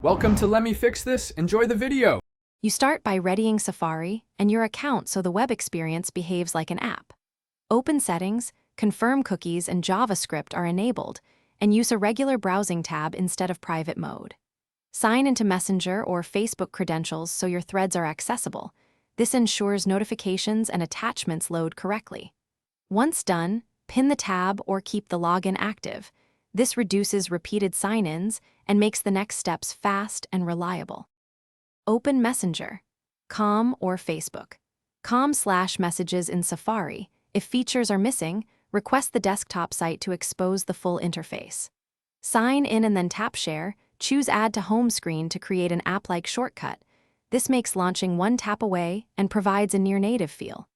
Welcome to Let Me Fix This. Enjoy the video. You start by readying Safari and your account so the web experience behaves like an app. Open Settings, confirm cookies and JavaScript are enabled, and use a regular browsing tab instead of private mode. Sign into Messenger or Facebook credentials so your threads are accessible. This ensures notifications and attachments load correctly. Once done, pin the tab or keep the login active. This reduces repeated sign-ins and makes the next steps fast and reliable. Open Messenger, Com or Facebook. Com/messages in Safari. If features are missing, request the desktop site to expose the full interface. Sign in and then tap Share. Choose Add to Home Screen to create an app-like shortcut. This makes launching one tap away and provides a near-native feel.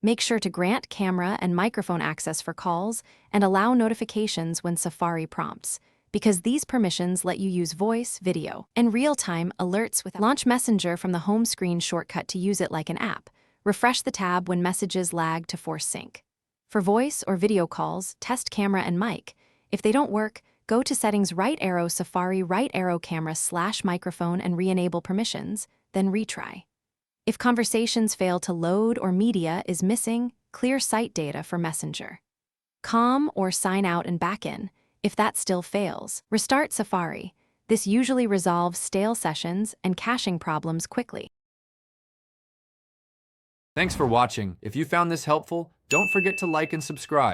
Make sure to grant camera and microphone access for calls and allow notifications when Safari prompts, because these permissions let you use voice, video, and real-time alerts with Launch Messenger from the home screen shortcut to use it like an app. Refresh the tab when messages lag to force sync. For voice or video calls, test camera and mic. If they don't work, go to Settings, right arrow Safari, right arrow camera/microphone and re-enable permissions, then retry. If conversations fail to load or media is missing, clear site data for Messenger. Com or sign out and back in. If that still fails, restart Safari. This usually resolves stale sessions and caching problems quickly. Thanks for watching. If you found this helpful, don't forget to like and subscribe.